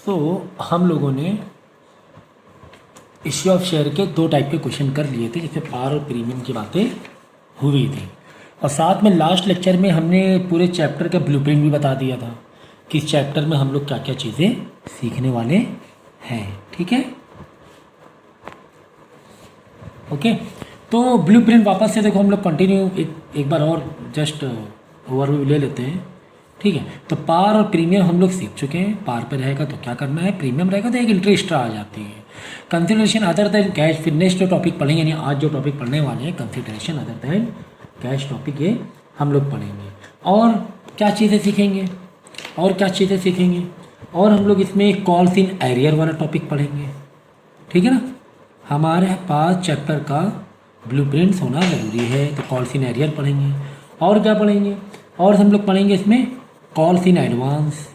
तो हम लोगों ने इश्यू ऑफ शेयर के 2 टाइप के क्वेश्चन कर लिए थे, जिसमें पार और प्रीमियम की बातें हुई थी। और साथ में लास्ट लेक्चर में हमने पूरे चैप्टर का ब्लूप्रिंट भी बता दिया था कि इस चैप्टर में हम लोग क्या क्या चीज़ें सीखने वाले हैं। ठीक है, ओके। तो ब्लूप्रिंट वापस से देखो, हम लोग कंटिन्यू एक बार और जस्ट ओवरव्यू ले लेते हैं। ठीक है, तो पार और प्रीमियम हम लोग सीख चुके हैं। पार पे रहेगा तो क्या करना है, प्रीमियम रहेगा तो एक एंट्री एक्स्ट्रा आ जाती है। कंसिडरेशन अदर देन कैश, फिर नेक्स्ट जो टॉपिक पढ़ेंगे, यानी आज जो टॉपिक पढ़ने वाले हैं consideration other than cash topic, ये हम लोग पढ़ेंगे। और क्या चीज़ें सीखेंगे, और हम लोग इसमें कॉल्स इन एरियर वाला टॉपिक पढ़ेंगे। ठीक है ना, हमारे पास चैप्टर का ब्लूप्रिंट्स होना ज़रूरी है, तो कॉल्स इन एरियर पढ़ेंगे। और क्या पढ़ेंगे, और हम लोग पढ़ेंगे इसमें कॉल्स इन एडवांस।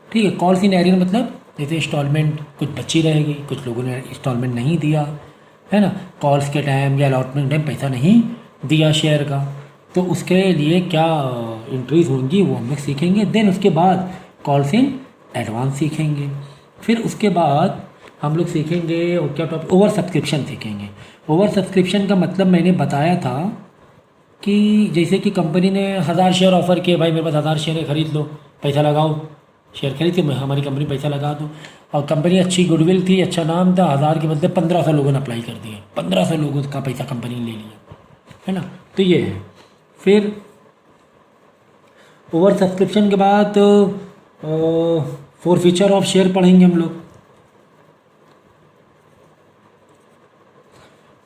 ठीक है, कॉल्स इन एरियर मतलब जैसे इंस्टॉलमेंट कुछ बची रहेगी, कुछ लोगों ने इंस्टॉलमेंट नहीं दिया है ना, कॉल्स के टाइम या अलॉटमेंट टाइम पैसा नहीं दिया शेयर का, तो उसके लिए क्या एंट्रीज होंगी वो हम लोग सीखेंगे। देन उसके बाद कॉल्स इन एडवांस सीखेंगे। फिर उसके बाद हम लोग सीखेंगे और क्या टॉपिक, ओवर सब्सक्रिप्शन सीखेंगे। ओवर सब्सक्रिप्शन का मतलब मैंने बताया था कि जैसे कि कंपनी ने 1000 शेयर ऑफ़र किए, भाई मेरे पास 1000 शेयर है, ख़रीद लो, पैसा लगाओ, शेयर खरीद के हमारी कंपनी पैसा लगा दो। और कंपनी अच्छी गुडविल थी, अच्छा नाम था, 1000 के बदले 1500 लोगों ने अप्लाई कर दिए, 1500 लोगों का पैसा कंपनी ने ले लिया, है ना। तो ये है। फिर ओवर सब्सक्रिप्शन के बाद फॉरफीचर ऑफ शेयर पढ़ेंगे हम लोग,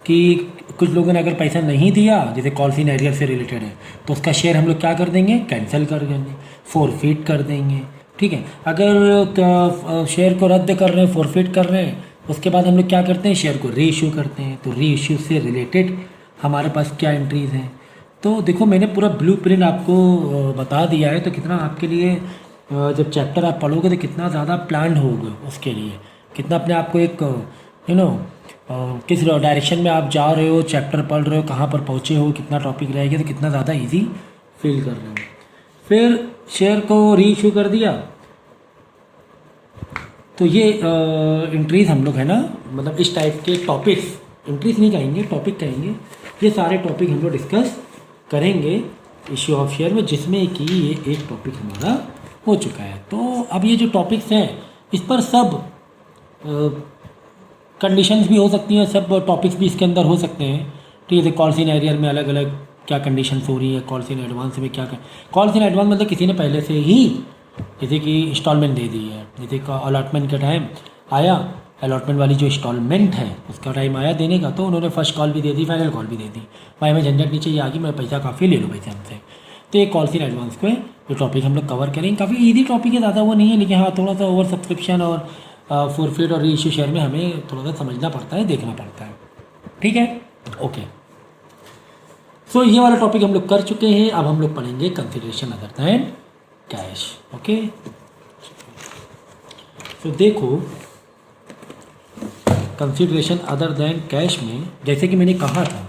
कि कुछ लोगों ने अगर पैसा नहीं दिया, जैसे कॉल्स इन एरियर से रिलेटेड है, तो उसका शेयर हम लोग क्या कर देंगे, कैंसिल कर देंगे, फॉरफिट कर देंगे। ठीक है, अगर शेयर को रद्द कर रहे हैं, फॉरफिट कर रहे हैं, उसके बाद हम लोग क्या करते हैं, शेयर को री इशू करते हैं। तो री इशू से रिलेटेड हमारे पास क्या एंट्रीज़ हैं। तो देखो, मैंने पूरा ब्लूप्रिंट आपको बता दिया है, तो कितना आपके लिए जब चैप्टर आप पढ़ोगे तो कितना ज़्यादा प्लान होगा उसके लिए, कितना अपने आप को एक किस डायरेक्शन में आप जा रहे हो, चैप्टर पढ़ रहे हो, कहाँ पर पहुँचे हो, कितना टॉपिक रहेगा, तो कितना ज़्यादा इजी फील कर रहे हो। फिर शेयर को री इशू कर दिया, तो ये एंट्रीज हम लोग है ना, मतलब इस टाइप के टॉपिक्स, एंट्रीज नहीं कहेंगे, टॉपिक कहेंगे, ये सारे टॉपिक हम लोग डिस्कस करेंगे इश्यू ऑफ शेयर में, जिसमें कि ये एक टॉपिक हमारा हो चुका है। तो अब ये जो टॉपिक्स हैं, इस पर सब कंडीशंस भी हो सकती हैं, सब टॉपिक्स भी इसके अंदर हो सकते हैं। ठीक है, कॉल्स इन एरियर में अलग अलग क्या कंडीशंस हो रही है, कॉल्स इन एडवांस में क्या कॉल्स इन एडवांस मतलब किसी ने पहले से ही जैसे कि इंस्टॉलमेंट दे दी है, जैसे अलॉटमेंट का टाइम आया, अलॉटमेंट वाली जो इंस्टॉलमेंट है उसका टाइम आया देने का, तो उन्होंने फर्स्ट कॉल भी दे दी, फाइनल कॉल भी दे दी, भाई हमें झंझट नहीं चाहिए आगे, मैं पैसा काफ़ी ले लो पैसे हमसे। तो ये कॉल्स इन एडवांस पे जो टॉपिक हम लोग कवर करेंगे, काफ़ी ईजी टॉपिक है, ज़्यादा वो नहीं है, लेकिन हाँ थोड़ा सा ओवर सब्सक्रिप्शन और फॉरफिट और री इशू शेयर में हमें थोड़ा सा समझना पड़ता है, देखना पड़ता है। ठीक है, ओके। सो ये वाला टॉपिक हम लोग कर चुके हैं। अब हम लोग पढ़ेंगे consideration other than cash. Okay, तो देखो कंसिडरेशन अदर देन कैश में, जैसे कि मैंने कहा था,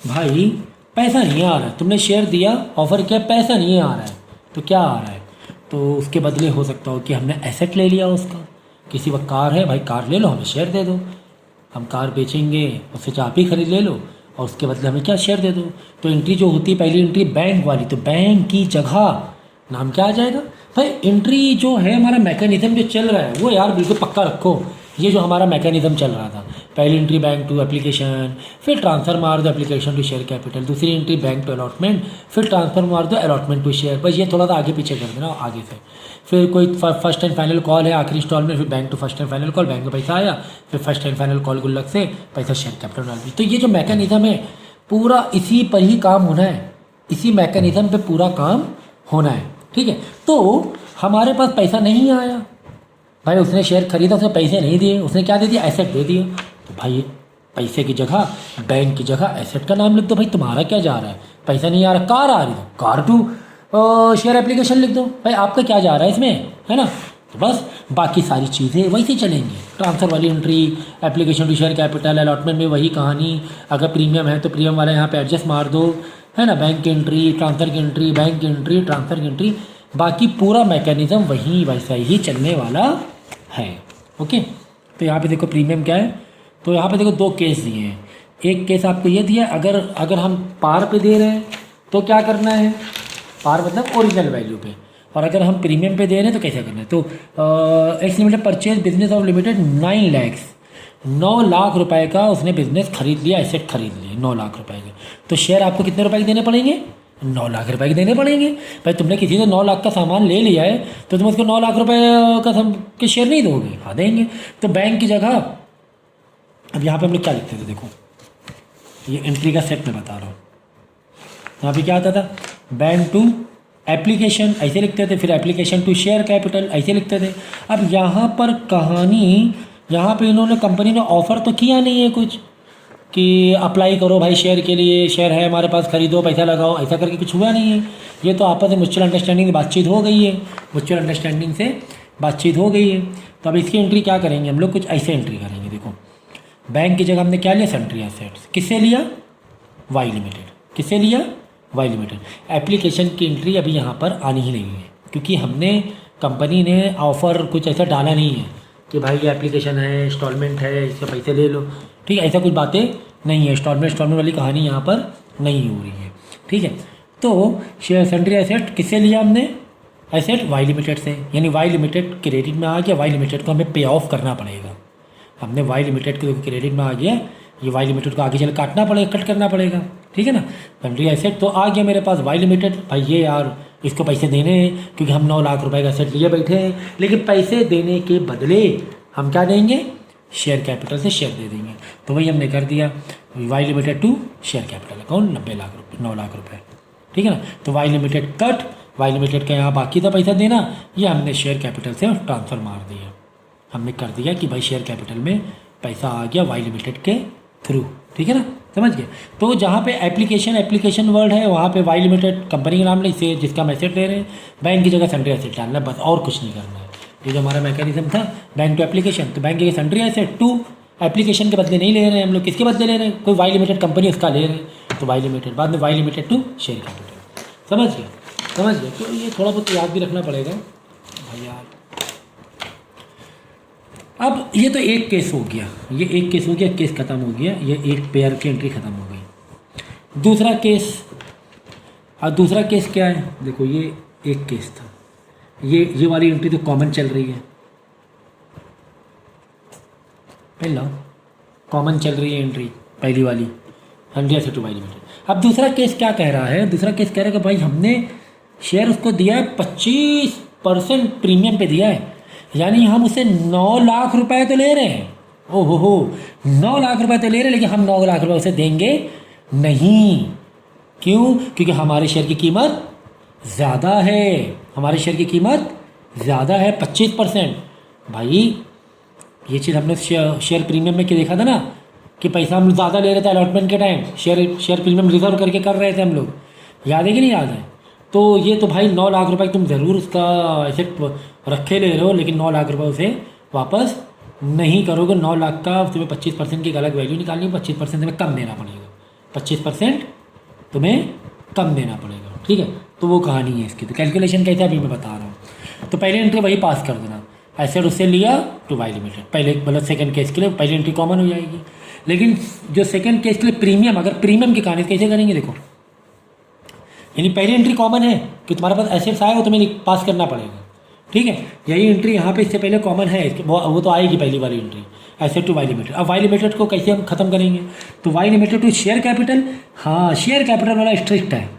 भाई पैसा नहीं आ रहा है, तुमने शेयर दिया, ऑफर किया, पैसा नहीं आ रहा है, तो क्या आ रहा है, तो उसके बदले हो सकता हो कि हमने एसेट ले लिया उसका, किसी वक्त कार है, भाई कार ले लो, हमें शेयर दे दो, हम कार बेचेंगे, उससे चाहे आप ही खरीद ले लो, और उसके बदले हमें क्या, शेयर दे दो। तो एंट्री जो होती है, पहली एंट्री बैंक वाली, तो बैंक की जगह नाम क्या आ जाएगा, भाई एंट्री जो है हमारा मैकेनिज्म जो चल रहा है वो यार बिल्कुल पक्का रखो। ये जो हमारा मैकेनिज्म चल रहा था, पहली एंट्री बैंक टू एप्लीकेशन, फिर ट्रांसफ़र मार दो एप्लीकेशन टू शेयर कैपिटल, दूसरी एंट्री बैंक टू अलॉटमेंट, फिर ट्रांसफ़र मार दो अलॉटमेंट टू शेयर, बस ये थोड़ा सा आगे पीछे कर देना आगे से। फिर कोई फर्स्ट एंड फाइनल कॉल है, आखिरी इंस्टॉलमेंट, फिर bank to first and final call, bank में पैसा आया, फिर फर्स्ट एंड फाइनल कॉल गुल्लक से पैसा शेयर कैपिटल डाल दी। तो ये जो मैकेनिज्म है पूरा इसी पर ही काम होना है, इसी मैकेनिज्म पे पूरा काम होना है। ठीक है, तो हमारे पास पैसा नहीं आया, भाई उसने शेयर खरीदा, उसने पैसे नहीं दिए, उसने क्या दे दिया, एसेट दे दिया, तो भाई पैसे की जगह, बैंक की जगह एसेट का नाम लिख दो। भाई तुम्हारा क्या जा रहा है, पैसा नहीं आ रहा, कार आ रही, तो कार टू शेयर एप्लीकेशन लिख दो, भाई आपका क्या जा रहा है इसमें, है ना। तो बस बाकी सारी चीज़ें वैसे चलेंगी, ट्रांसफ़र वाली entry, application to share capital, allotment में वही कहानी, अगर प्रीमियम है तो प्रीमियम वाला यहाँ पे एडजस्ट मार दो, है ना, बैंक की एंट्री, ट्रांसफ़र की एंट्री, बैंक की एंट्री, ट्रांसफ़र की एंट्री, बाकी पूरा मैकेनिज्म वही वैसा ही चलने वाला है। ओके, तो यहाँ पे देखो प्रीमियम क्या है, तो यहाँ पे देखो दो केस दिए हैं। एक केस आपको ये दिया, अगर हम पार पे दे रहे हैं तो क्या करना है, पार मतलब ओरिजिनल वैल्यू पे, और अगर हम प्रीमियम पे दे रहे हैं तो कैसे करना है। तो x limited purchase business of limited 9 lakh, 9 lakh रुपए का उसने बिजनेस खरीद लिया, एसेट खरीद लिए 9 लाख रुपए के। तो शेयर आपको कितने रुपए के देने पड़ेंगे, 9 लाख रुपए के देने पड़ेंगे। भाई तुमने किसी से 9 लाख का सामान ले लिया है तो तुम उसको 9 लाख रुपए के शेयर नहीं दोगे, हाँ देंगे। तो बैंक की जगह अब यहाँ पे हम लोग क्या लिखते थे, देखो ये एंट्री का सेट मैं बता रहा हूँ। यहाँ पे क्या आता था, बैंक टू एप्लीकेशन ऐसे लिखते थे, फिर एप्लीकेशन टू शेयर कैपिटल ऐसे लिखते थे। अब यहाँ पर कहानी, यहाँ पे इन्होंने कंपनी ने ऑफ़र तो किया नहीं है कुछ कि अप्लाई करो भाई शेयर के लिए, शेयर है हमारे पास, खरीदो, पैसा लगाओ, ऐसा करके कुछ हुआ नहीं है। ये तो आपस में म्यूचुअल अंडरस्टैंडिंग से बातचीत हो गई है, म्यूचुअल अंडरस्टैंडिंग से बातचीत हो गई है। तो अब इसकी एंट्री क्या करेंगे हम लोग, कुछ ऐसे एंट्री करेंगे। देखो बैंक की जगह हमने क्या लिया, सन्ड्री एसेट्स। किससे लिया, वाई लिमिटेड। किससे लिया, वाई लिमिटेड। एप्लीकेशन की एंट्री अभी यहाँ पर आनी ही नहीं है, क्योंकि हमने कंपनी ने ऑफ़र कुछ ऐसा डाला नहीं है कि भाई ये एप्लीकेशन है, इंस्टॉलमेंट है, इसके पैसे ले लो, ठीक है, ऐसा कुछ बातें नहीं है। इंस्टॉलमेंट वाली कहानी यहाँ पर नहीं हो रही है, ठीक है। तो शेयर सन्ड्री एसेट किससे लिया हमने, एसेट वाई लिमिटेड से, यानी वाई लिमिटेड क्रेडिट में आ गया। वाई लिमिटेड को हमें पे ऑफ करना पड़ेगा। हमने वाई लिमिटेड को क्रेडिट में आ गया, ये वाई लिमिटेड को आगे चल काटना पड़ेगा, कट करना पड़ेगा, ठीक है ना। सन्ड्री एसेट तो आ गया मेरे पास, वाई लिमिटेड भाई ये यार इसको पैसे देने हैं, क्योंकि हम 9 लाख रुपए का एसेट लिए बैठे हैं, लेकिन पैसे देने के बदले हम क्या देंगे, शेयर कैपिटल से शेयर दे देंगे। तो वही हमने कर दिया, Y limited to share capital account 90 lakh रुपये, 9 लाख रुपये, ठीक है ना। तो Y limited cut, Y limited का यहाँ बाकी था पैसा देना, ये हमने शेयर कैपिटल से ट्रांसफ़र मार दिया। हमने कर दिया कि भाई शेयर कैपिटल में पैसा आ गया वाई लिमिटेड के थ्रू, ठीक है ना, समझ गए। तो जहाँ पे एप्लीकेशन वर्ड है वहाँ पे वाई लिमिटेड कंपनी का नाम नहीं, से जिसका हम एसेट ले रहे हैं, बैंक की जगह सन्ड्री एसेट डालना है, बस और कुछ नहीं करना है। ये जो हमारा मैकेनिज्म था बैंक टू एप्लीकेशन, तो बैंक की सन्ड्री एसेट टू एप्लीकेशन के बदले नहीं ले रहे हैं हम लोग, किसके बदले ले रहे हैं, कोई वाई लिमिटेड कंपनी उसका ले रहे हैं, तो वाई लिमिटेड, बाद में Y limited to share capital. समझ गए। तो ये थोड़ा बहुत याद भी रखना पड़ेगा भाई यार। अब ये तो एक केस हो गया, ये एक केस हो गया, केस ख़त्म हो गया, ये एक पेयर की एंट्री ख़त्म हो गई। दूसरा केस, और दूसरा केस क्या है, देखो ये एक केस था, ये वाली एंट्री तो कॉमन चल रही है, पहला कॉमन चल रही है एंट्री पहली वाली, 100 से 2 वाई लिमिटेड। अब दूसरा केस क्या कह रहा है, दूसरा केस कह रहा है कि भाई हमने शेयर उसको दिया है 25% प्रीमियम पे दिया है, यानी हम उसे 9 लाख रुपए तो ले रहे हैं, ओहो हो 9 लाख रुपए तो ले रहे हैं, लेकिन हम 9 लाख रुपए उसे देंगे नहीं। क्यों, क्योंकि हमारे शेयर की कीमत ज़्यादा है, हमारे शेयर की कीमत ज़्यादा है 25%। भाई ये चीज़ हमने शेयर प्रीमियम में क्या देखा था ना, कि पैसा हम ज़्यादा ले रहे थे अलॉटमेंट के टाइम, शेयर प्रीमियम रिजर्व करके कर रहे थे हम लोग, याद है कि नहीं याद है। तो ये तो भाई 9 लाख रुपए तुम ज़रूर उसका ऐसे रखे ले रहे हो, लेकिन 9 लाख रुपए उसे वापस नहीं करोगे। 9 लाख का तुम्हें 25% की एक अलग वैल्यू निकालनी है, 25% तुम्हें कम देना पड़ेगा, 25% तुम्हें कम देना पड़ेगा, ठीक है। तो वो कहानी है इसकी। तो कैलकुलेशन कैसे अभी मैं बता रहा हूँ। तो पहले एंट्री वही पास कर देना, एसेट उससे लिया टू वाई लिमिटेड, पहले मतलब सेकंड केस के लिए पहली एंट्री कॉमन हो जाएगी। लेकिन जो सेकंड केस के लिए प्रीमियम, अगर प्रीमियम की कहानी कैसे करेंगे, देखो यानी पहली एंट्री कॉमन है कि तुम्हारे पास एसेट्स आए वो तुम्हें पास करना पड़ेगा, ठीक है। यही एंट्री यहाँ पे इससे पहले कॉमन है, वो तो आएगी पहली वाली entry, asset to Y limited. अब वाई लिमिटेड को कैसे हम खत्म करेंगे, तो Y limited to share capital, हाँ शेयर कैपिटल वाला स्ट्रिक्ट है,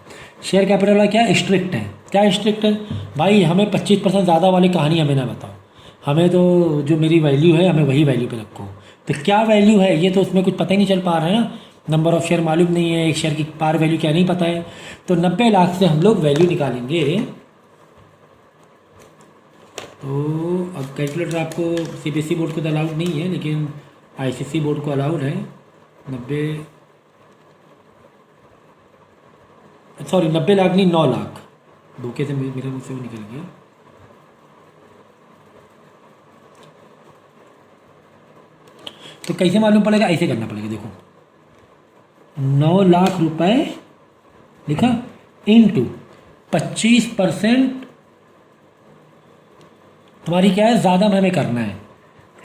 शेयर कैपिटल वाला क्या स्ट्रिक्ट है, क्या स्ट्रिक्ट है भाई, हमें 25% ज़्यादा वाली कहानी हमें ना बताओ, हमें तो जो मेरी वैल्यू है हमें वही वैल्यू पे रखो। तो क्या वैल्यू है ये तो उसमें कुछ पता ही नहीं चल पा रहा है ना, नंबर ऑफ़ शेयर मालूम नहीं है, एक शेयर की पार वैल्यू क्या नहीं पता है। तो 90 लाख से हम लोग वैल्यू निकालेंगे। तो अब कैलकुलेटर आपको सीबीएसई बोर्ड को तो अलाउड नहीं है, लेकिन आईसीएसई बोर्ड को अलाउड है। 90 लाख नहीं 9 लाख, धोखे से मेरे मुँह से वो निकल गया। तो कैसे मालूम पड़ेगा, ऐसे करना पड़ेगा, देखो 9 लाख रुपए लिखा इनटू 25% तुम्हारी क्या है, ज़्यादा में हमें करना है,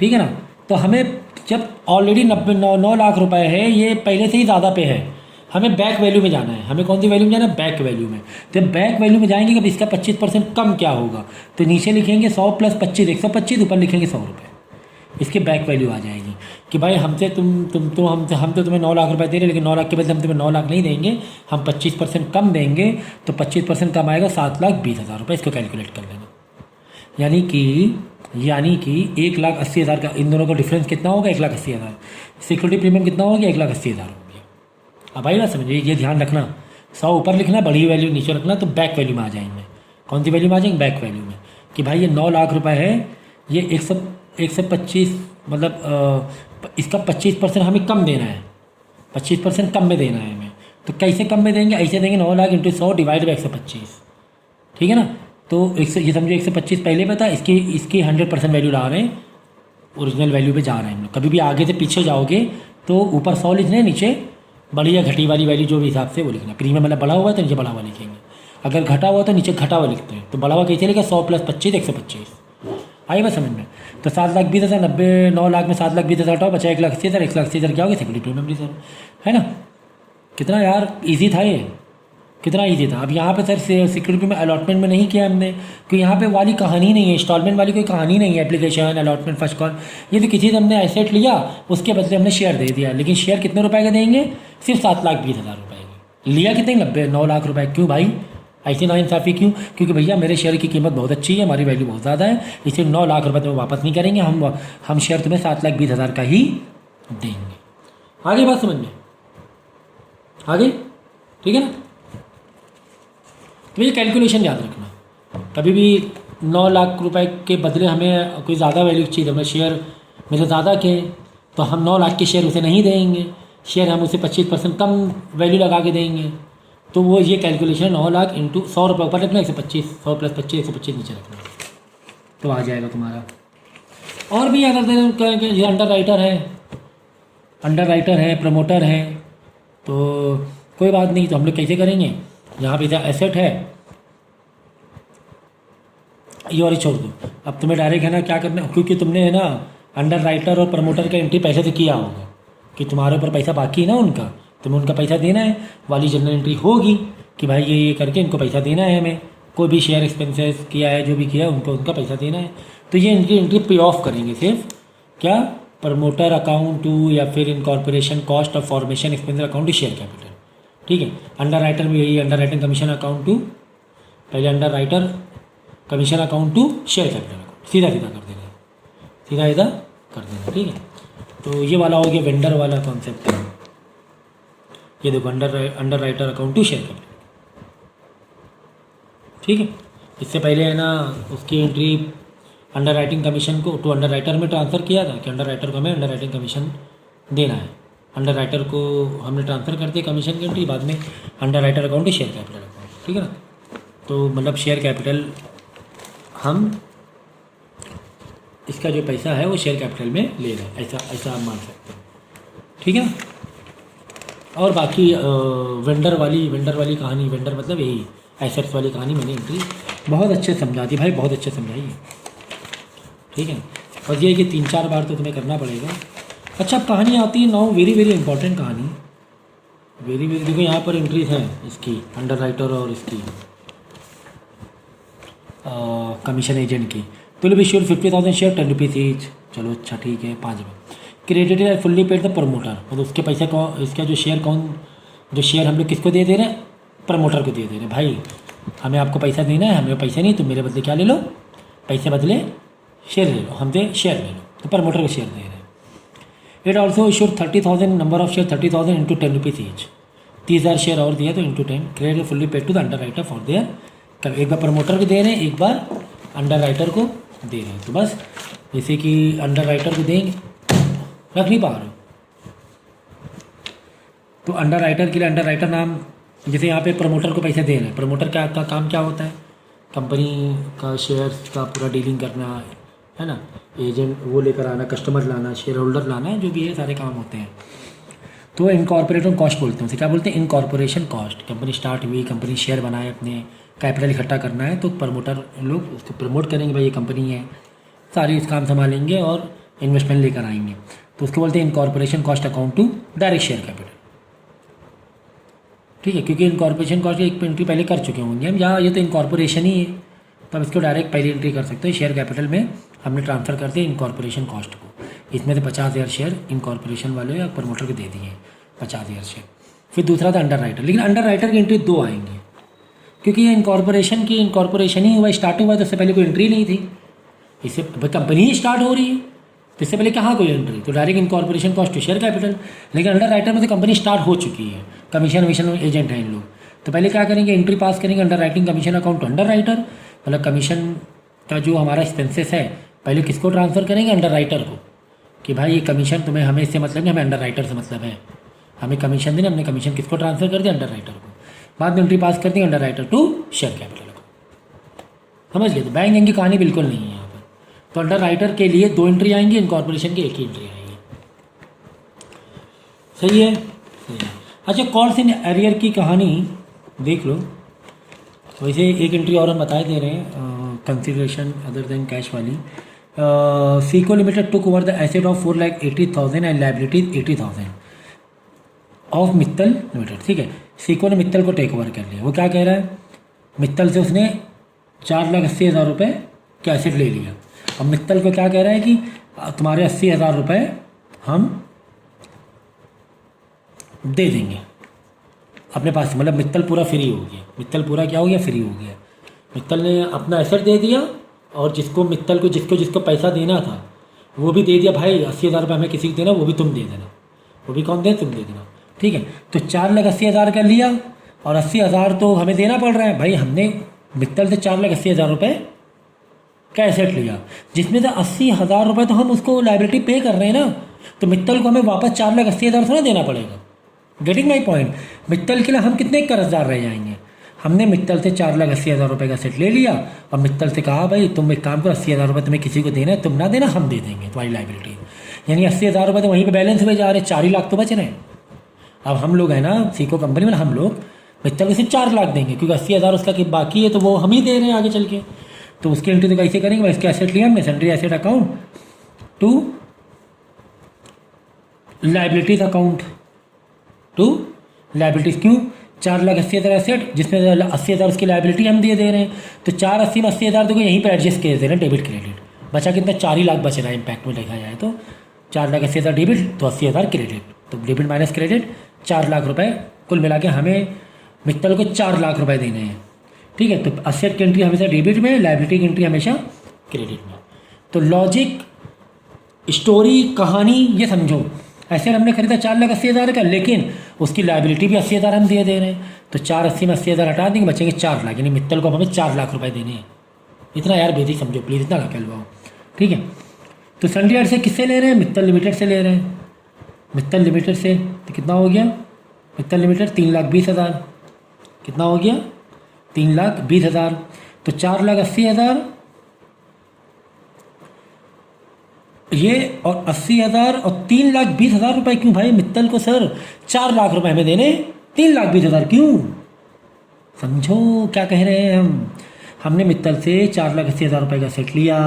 ठीक है ना। तो हमें जब ऑलरेडी 9 लाख रुपए है, ये पहले से ही ज़्यादा पे है, हमें बैक वैल्यू में जाना है। हमें कौन सी वैल्यू में जाना है? बैक वैल्यू में। तो बैक वैल्यू में जाएंगे कि इसका 25% कम क्या होगा, तो नीचे लिखेंगे 100 + 25 125, ऊपर लिखेंगे 100 रुपये। इसकी बैक वैल्यू आ जाएगी कि भाई हमसे हम तो तुम्हें 9 लाख रुपए दे रहे हैं, लेकिन 9 लाख के बदले हम तुम्हें 9 लाख नहीं देंगे, हम 25% कम देंगे। तो 25% कम आएगा 7,20,000 रुपये। इसको कैलकुलेट कर लेना। यानी कि 1,80,000 का इन दोनों का डिफरेंस कितना होगा? 1,80,000। सिक्योरिटी प्रीमियम कितना हो गया? 1,80,000 हो गया। अब आई ना समझिए, ये ध्यान रखना, 100 ऊपर लिखना, बड़ी वैल्यू नीचे रखना, तो बैक वैल्यू में आ जाएंगे। कौन सी वैल्यू में आ जाएंगे? बैक वैल्यू में। कि भाई ये 9 लाख रुपए है, ये 125 मतलब इसका 25% हमें कम देना है, 25% कम में देना है हमें। तो कैसे कम में देंगे? ऐसे देंगे 9 लाख × 100 डिवाइड बाई 125, ठीक है ना। तो ये समझो 125 पहले पता, इसकी 100% वैल्यू ला रहे हैं, ओरिजिनल वैल्यू पे जा रहे हैं हम लोग। कभी भी आगे से पीछे जाओगे तो ऊपर 100 लिखना है, नीचे बड़ी या घटी वाली वैल्यू जो भी हिसाब से वो लिखना। प्रीमियम मतलब बढ़ा हुआ है तो नीचे बढ़ा हुआ लिखेंगे, अगर घटा हुआ तो नीचे घटा हुआ लिखते हैं। तो बढ़ा हुआ कैसे लिखा? 100 + 25 125। आई बात समझ में? तो 7,20,000 9 लाख में 7,20,000 हटाओ, बचा 1,80,000। 1,80,000 क्या होगा? सिक्योरिटी प्रीमियम रिजर्व, है ना। कितना यार ईजी था ये, कितना ईजी था। अब यहाँ पे सर सिक्योरिटी में अलॉटमेंट में नहीं किया हमने, क्योंकि यहाँ पे वाली कहानी नहीं है, इंस्टॉलमेंट वाली कोई कहानी नहीं है। एप्लीकेशन अलॉटमेंट फर्स्ट कॉल, ये तो किसी से हमने एसेट लिया, उसके बदले हमने शेयर दे दिया। लेकिन शेयर कितने रुपए का देंगे? सिर्फ 7,20,000 रुपये का। लिया कितने? 9 लाख रुपए। क्यों भाई ऐसी नाइंसाफ़ी क्यों? क्योंकि भैया मेरे शेयर की कीमत बहुत अच्छी है, हमारी वैल्यू बहुत ज़्यादा है, इसलिए 9 लाख रुपये तुम्हें वापस नहीं करेंगे, हम शेयर तुम्हें 7,20,000 का ही देंगे। आगे बात समझ में? आगे ठीक है ना। तो ये कैलकुलेशन याद रखना, कभी भी 9 लाख रुपए के बदले हमें कोई ज़्यादा वैल्यू चाहिए, हमें शेयर मेरे ज़्यादा के, तो हम 9 लाख के शेयर उसे नहीं देंगे, शेयर हम उसे 25% कम वैल्यू लगा के देंगे। तो वो ये कैलकुलेशन 9 लाख × 100 रुपये ऊपर रखना, 125, 100 + 25 125 नीचे रखना, तो आ जाएगा तुम्हारा। और भी अगर ये अंडर राइटर है, प्रमोटर है, तो कोई बात नहीं। तो हम लोग कैसे करेंगे? यहाँ पे एसेट है, ये और छोड़ दो। अब तुम्हें डायरेक्ट है ना क्या करना, क्योंकि तुमने है ना अंडर राइटर और प्रमोटर का एंट्री पहले से किया होगा कि तुम्हारे ऊपर पैसा बाकी है ना उनका, तुम्हें उनका पैसा देना है। वाली जनरल एंट्री होगी कि भाई ये करके इनको पैसा देना है, हमें कोई भी शेयर एक्सपेंसेस किया है, जो भी किया है उनको उनका पैसा देना है। तो ये एंट्री पे ऑफ करेंगे सिर्फ क्या? प्रमोटर अकाउंट टू या फिर incorporation cost of formation expense account to share capital, ठीक है। अंडर राइटर में यही, underwriting commission account to, पहले underwriter commission account to share capital account, सीधा कर देना, सीधा कर देना, ठीक है। तो ये वाला हो गया वेंडर वाला कॉन्सेप्ट। ये देखो underwriter account to share capital, ठीक है। इससे पहले है ना उसकी एंट्री अंडर राइटिंग कमीशन को टू अंडर राइटर में ट्रांसफ़र किया था कि अंडर राइटर को हमें अंडर राइटिंग कमीशन देना है। अंडर राइटर को हमने ट्रांसफ़र कर दिया कमीशन की एंट्री, बाद में underwriter account to share capital account, ठीक है ना। तो मतलब शेयर कैपिटल हम इसका जो पैसा है वो शेयर कैपिटल में ले रहे हैं, ऐसा आप मान सकते हैं, ठीक है ना। और बाकी वेंडर वाली कहानी, वेंडर मतलब यही एसेट्स वाली कहानी मैंने एंट्री बहुत अच्छे समझा दी भाई, बहुत अच्छे समझाई, ठीक है। और ये कि 3-4 बार तो तुम्हें करना पड़ेगा। अच्छा अब कहानी आती है नाउ वेरी इंपॉर्टेंट कहानी, वेरी देखो यहाँ पर एंट्रीज हैं इसकी अंडर राइटर और इसकी कमीशन एजेंट की। Will be issued 50,000 share 10 rupees each, चलो अच्छा ठीक है 5 में। क्रेडिटेड है फुल्ली पेड द प्रमोटर, मतलब उसके पैसे कौन, इसका जो शेयर हम लोग किसको दे रहे हैं? प्रमोटर को दे रहे हैं। भाई हमें आपको पैसा देना है, हमें पैसे नहीं, तो मेरे बदले क्या ले लो? पैसे बदले शेयर ले लो, हमसे शेयर ले लो, तो प्रमोटर को शेयर दे रहे हैं। It also issued 30,000 number of share 30,000 into 10 rupees each, 30,000 share और दिया तो into 10 credit fully paid to the underwriter for their. तब एक बार प्रमोटर को दे रहे हैं, एक बार अंडर राइटर को दे रहे हैं। तो बस जैसे कि अंडर राइटर को देंगे, रख नहीं पा रहे हो, तो अंडर राइटर के लिए अंडर राइटर नाम, जैसे यहाँ पे प्रमोटर को पैसे दे रहे हैं। प्रमोटर का काम क्या होता है? कंपनी का शेयर्स का पूरा डीलिंग करना है ना, एजेंट वो लेकर आना, कस्टमर लाना, शेयर होल्डर लाना, जो भी है सारे काम होते हैं। तो इनकॉर्पोरेशन कॉस्ट बोलते हैं उसे, क्या बोलते हैं? Incorporation cost. कंपनी स्टार्ट हुई, कंपनी शेयर बनाए, अपने कैपिटल इकट्ठा करना है, तो प्रमोटर लोग उसको प्रमोट करेंगे, भाई ये कंपनी है, सारी इस काम संभालेंगे और इन्वेस्टमेंट लेकर आएंगे, तो उसको बोलते हैं incorporation cost account to direct share capital. ठीक है, क्योंकि इनकॉर्पोरेशन कॉस्ट की एक एंट्री पहले कर चुके होंगे हम, या ये तो इनकॉर्पोरेशन ही है, तो हम इसको डायरेक्ट पहली एंट्री कर सकते हैं। शेयर कैपिटल में हमने ट्रांसफ़र कर दिया इनकॉर्पोरेशन कॉस्ट को, इसमें से 50,000 शेयर इनकॉर्पोरेशन वाले या प्रमोटर को दे दिए 50,000 शेयर। फिर दूसरा था अंडर राइटर, लेकिन अंडर राइटर की एंट्री 2 आएंगी, क्योंकि ये इनकॉर्पोरेशन ही हुआ, स्टार्ट हुआ, तो उससे पहले कोई एंट्री नहीं थी, इससे कंपनी ही स्टार्ट हो रही है, तो इससे पहले कहाँ कोई एंट्री, तो direct incorporation cost to share capital. लेकिन अंडर राइटर में तो कंपनी स्टार्ट हो चुकी है, कमीशन वमीशन एजेंट हैं इन लोग, तो पहले क्या करेंगे, एंट्री पास करेंगे underwriting commission account to underwriter, मतलब कमीशन का जो हमारा एक्सपेंसेस है पहले किसको ट्रांसफ़र करेंगे, अंडर राइटर को, कि भाई ये कमीशन तुम्हें, हमें इससे मतलब नहीं, हमें अंडर राइटर से मतलब है, हमें कमीशन देना, हमने कमीशन किसको ट्रांसफ़र कर दिया, अंडर राइटर को। बाद में एंट्री पास कर दी underwriter to share capital को। समझ गए, तो बैंक की कहानी बिल्कुल नहीं है यहाँ पर। तो अंडर राइटर के लिए 2 एंट्री आएंगी, इनकॉर्पोरेशन की 1 ही एंट्री आएगी। सही है, सही है। अच्छा, कॉल्स इन एरियर की कहानी देख लो, वैसे एक एंट्री और हम बताए दे रहे हैं, कंसिडरेशन अदर देन कैश वाली। Seiko limited took over the asset of 4,80,000 and liabilities 80,000 of Mittal limited. ठीक है, सीको ने मित्तल को टेक ओवर कर लिया। वो क्या कह रहा है, मित्तल से उसने 4,80,000 रुपये का एसेट ले लिया। अब मित्तल को क्या कह रहा है कि तुम्हारे 80,000 रुपये हम दे देंगे अपने पास, मतलब मित्तल पूरा फ्री हो गया, मित्तल पूरा क्या हो गया, फ्री हो गया। मित्तल ने अपना एसेट दे दिया, और मित्तल को जिसको पैसा देना था वो भी दे दिया, भाई 80,000 रुपये हमें किसी को देना, वो भी तुम दे देना, वो भी कौन दे, तुम दे देना। ठीक है, तो 4,80,000 का लिया, और 80,000 तो हमें देना पड़ रहा है, भाई हमने मित्तल से 4,80,000 रुपये का एसेट लिया, जिसमें से 80,000 रुपये तो हम उसको लाइबिलिटी पे कर रहे हैं ना, तो मित्तल को हमें वापस 4,80,000 थोड़ा देना पड़ेगा। गेटिंग माई पॉइंट, मित्तल के लिए हम कितने कर्जदार रह जाएंगे। हमने मित्तल से 4,80,000 रुपये का सेट ले लिया, और मित्तल से कहा भाई तुम एक काम करो, 80,000 रुपये तुम्हें किसी को देना है, तुम ना देना, हम दे देंगे तुम्हारी लाइबिलिटी। यानी 80,000 रुपये तो वहीं पे बैलेंस हुए जा रहे, 4 ही लाख तो बच रहे हैं। अब हम लोग हैं ना सीको कंपनी में, हम लोग मित्तल को सिर्फ 4 लाख देंगे, क्योंकि 80,000 उसका बाकी है, तो वो हम ही दे रहे हैं आगे चल के। तो उसकी एंट्री तो कैसे करेंगे, भाई इसके एसेट लिया हमने, sundry asset account to liabilities account to liabilities. क्यों, 4,80,000 एसेट, जिसमें 80,000 उसकी लाइबिलिटी हम दे रहे हैं, तो 4,80 में 80,000 तो यहीं पर एडजस्ट कर दे रहे हैं, डेबिट क्रेडिट। बचा कितना, 4 ही लाख बच रहा है इम्पैक्ट में देखा जाए तो। 4,80,000 डेबिट तो 80,000 क्रेडिट, तो डेबिट माइनस क्रेडिट 4 लाख रुपए, कुल मिला के हमें मित्तल को 4 लाख रुपए देने हैं। ठीक है, तो एसेट की एंट्री हमेशा डेबिट में, लाइबिलिटी की एंट्री हमेशा क्रेडिट में। तो लॉजिक, स्टोरी, कहानी ये समझो, एसेट हमने खरीदा 4,80,000 का, लेकिन उसकी लाइबिलिटी भी 80,000 हम दे रहे हैं, तो 4,80 में 80,000 हटा देंगे, बचेंगे 4 लाख, यानी मित्तल को हमें 4 लाख रुपए देने हैं। इतना यार बेसिक समझो प्लीज़, इतना ना कहलवाओ। ठीक है, तो सन्ड्री एड से किससे ले रहे हैं, मित्तल लिमिटेड से ले रहे हैं। मित्तल लिमिटेड से तो कितना हो गया, मित्तल लिमिटेड 3,20,000, कितना हो गया, 3,20,000। तो 4,80,000 ये, और 80,000 और 3,20,000 रुपये क्यों भाई मित्तल को, सर 4 लाख रुपए हमें देने, 3,20,000 क्यों, समझो क्या कह रहे हैं हम। हमने मित्तल से 4,80,000 रुपये का सेट लिया,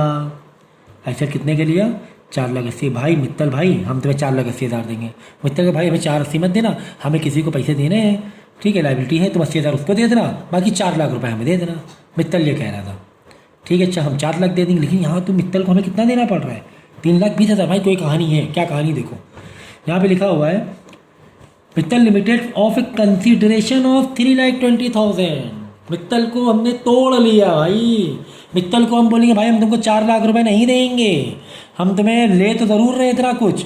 ऐसे कितने के लिया, 4,80,000। भाई मित्तल भाई हम तुम्हें 4,80,000 देंगे। मित्तल के भाई हमें 4,80,000 मत देना, हमें किसी को पैसे देने हैं। ठीक है, लाइबिलिटी है, तुम 80,000 उसको दे देना, बाकी 4 लाख रुपए हमें दे देना। मित्तल ये कह रहा था। ठीक है, अच्छा हम 4 लाख दे देंगे, लेकिन यहाँ तो मित्तल को हमें कितना देना पड़ रहा है, 3,20,000। भाई कोई कहानी है, क्या कहानी देखो, यहाँ पे लिखा हुआ है Mittal limited of A consideration of 3,20,000। Mittal को हमने तोड़ लिया भाई। मित्तल को हम बोलेंगे भाई हम तुमको 4 लाख रुपए नहीं देंगे, हम तुम्हें ले तो ज़रूर रहे इतना कुछ,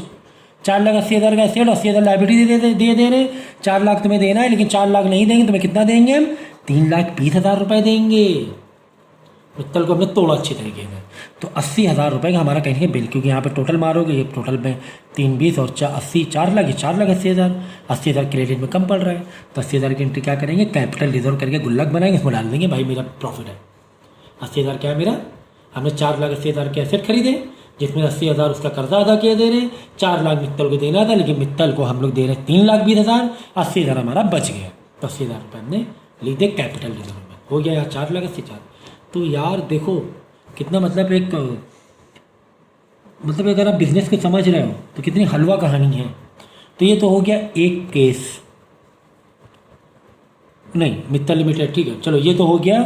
4,80,000 का सेट, 80,000 लाइबिलिटी दे दे रहे, 4 लाख तुम्हें देना है, लेकिन 4 लाख नहीं देंगे, तुम्हें कितना देंगे हम, 3,20,000 रुपये देंगे। मित्तल को हमने तोड़ा अच्छी तरीके से। तो 80,000 रुपये का हमारा कहेंगे बिल, क्योंकि यहाँ पे टोटल मारोगे, ये टोटल में 3,20 और 80, 4 लाख, 4,80,000, 80,000 क्रेडिट में कम पड़ रहा है। तो 80,000 की एंट्री क्या करेंगे, कैपिटल रिजर्व करके गुल्लक बनाएंगे, उसमें डाल देंगे भाई मेरा प्रॉफिट है 80,000। क्या है मेरा, हमने 4,80,000 के एसेट खरीदे, जिसमें 80,000 उसका कर्जा अदा किया दे रहे, 4 लाख मित्तल को देना था, लेकिन मित्तल को हम लोग दे रहे 3,20,000, 80,000 हमारा बच गया। तो 80,000 रुपये हमने लिख दे कैपिटल रिजर्व में, हो गया यार 4,80,000। तो यार देखो कितना, मतलब एक मतलब अगर आप बिजनेस को समझ रहे हो तो कितनी हलवा कहानी है। तो ये तो हो गया एक केस, नहीं मित्तल लिमिटेड, ठीक है चलो ये तो हो गया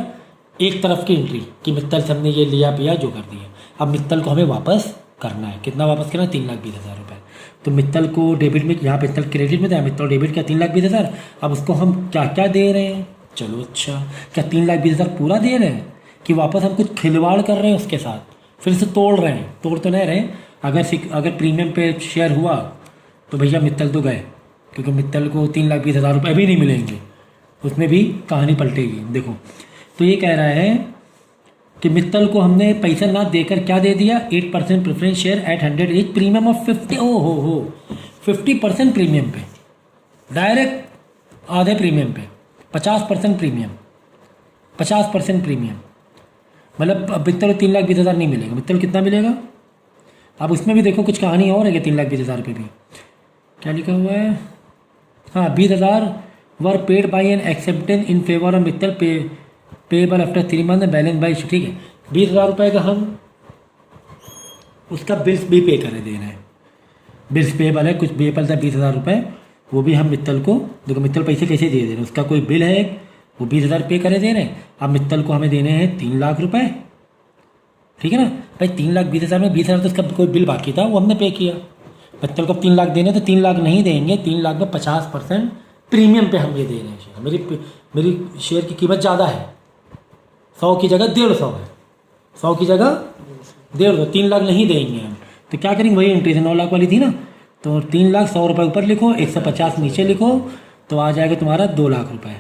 एक तरफ की एंट्री कि मित्तल से हमने ये लिया पिया जो कर दिया। अब मित्तल को हमें वापस करना है, कितना वापस करना है, 3,20,000 रुपये। तो मित्तल को डेबिट में, यहाँ मित्तल क्रेडिट में था, मित्तल डेबिट का 3,20,000। अब उसको हम क्या क्या दे रहे हैं, चलो अच्छा क्या 3,20,000 पूरा दे रहे हैं कि वापस हम कुछ खिलवाड़ कर रहे हैं उसके साथ, फिर से तोड़ रहे हैं, तोड़ तो नहीं रहे। अगर प्रीमियम पे शेयर हुआ तो भैया मित्तल तो गए, क्योंकि मित्तल को 3,20,000 रुपये भी नहीं मिलेंगे, उसमें भी कहानी पलटेगी। देखो तो ये कह रहा है कि मित्तल को हमने पैसा ना देकर क्या दे दिया, 8% preference share at 100 as premium of 50, ओ हो 50% प्रीमियम पे, डायरेक्ट आधे प्रीमियम पे 50% प्रीमियम, 50% प्रीमियम। मतलब अब मित्तल को 3,20,000 नहीं मिलेगा, मित्तल कितना मिलेगा। अब उसमें भी देखो कुछ कहानी और है कि 3,20,000 रुपये भी क्या लिखा हुआ है, हाँ 20,000 वर paid by N acceptance in favour of Mittal payable after 3 month balance by, ठीक है 20,000 रुपये का हम उसका बिल्स भी पे करे दे रहे हैं, बिल्स पेबल है, कुछ पेबल था 20,000 रुपये, वो भी हम मित्तल को, देखो मित्तल पैसे कैसे दे रहे हैं, उसका कोई बिल है वो 20,000 पे करे दे रहे हैं। अब मित्तल को हमें देने हैं 3 लाख रुपए, ठीक है ना भाई, 3,20,000 में 20,000 तो उसका कोई बिल बाकी था वो हमने पे किया। मित्तल को 3 लाख देने तो 3 लाख नहीं देंगे, 3 लाख में 50% प्रीमियम पे हम ये दे रहे हैं शेयर। मेरी शेयर की कीमत ज़्यादा है, 100 की जगह 150 है, 100 की जगह 150, 3 लाख नहीं देंगे हम। तो क्या करेंगे, वही एंट्री 9 लाख वाली थी ना, तो 3 लाख 100 रुपये ऊपर लिखो, 150 नीचे लिखो, तो आ जाएगा तुम्हारा 2 लाख रुपये,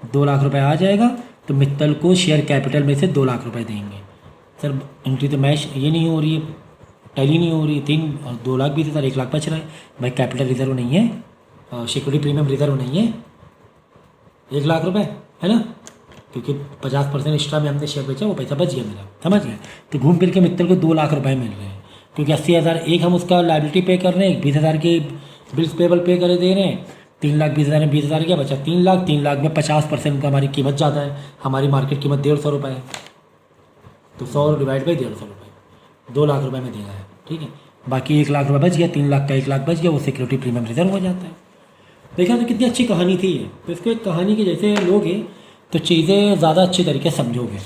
2 लाख रुपये आ जाएगा। तो मित्तल को शेयर कैपिटल में से 2 लाख रुपये देंगे। सर एंट्री तो मैच ये नहीं हो रही है, टैली नहीं हो रही, 3 और 2,20,000, 1 लाख बच रहा है भाई, कैपिटल रिजर्व नहीं है, सिक्योरिटी प्रीमियम रिजर्व नहीं है, 1 लाख रुपये है ना, क्योंकि 50% एक्स्ट्रा में हमने शेयर बेचा, वो पैसा बच गया मेरा, समझ गए। तो घूम फिर के मित्तल को 2 लाख रुपये मिल रहे हैं, क्योंकि 80,000 एक हम उसका लाइबिलिटी पे कर रहे हैं, 20,000 के बिल्स पेबल पे करे दे रहे हैं, 3,20,000 में 20,000 क्या बचा, 3 लाख, 3 लाख में 50% का हमारी कीमत ज़्यादा है, हमारी मार्केट कीमत 150 रुपये है, तो 100 डिवाइड बाई 150 रुपये, 2 लाख रुपये में देना है, ठीक है। बाकी 1 लाख रुपये बच गया, 3 लाख का 1 लाख बच गया, वो सिक्योरिटी प्रीमियम रिजर्व हो जाता है। देखा तो कितनी अच्छी कहानी थी ये। तो इसको एक कहानी के जैसे लोगे तो चीज़ें ज़्यादा अच्छे तरीके से समझोगे,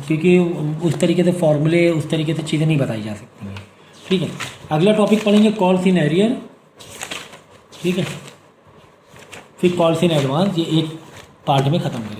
क्योंकि उस तरीके से फॉर्मूले, उस तरीके से चीज़ें नहीं बताई जा सकती हैं, ठीक है। अगला टॉपिक पढ़ेंगे कॉल्स इन एरियर, ठीक है, फिर कॉल्स इन एडवांस, ये एक पार्ट में ख़त्म करेंगे।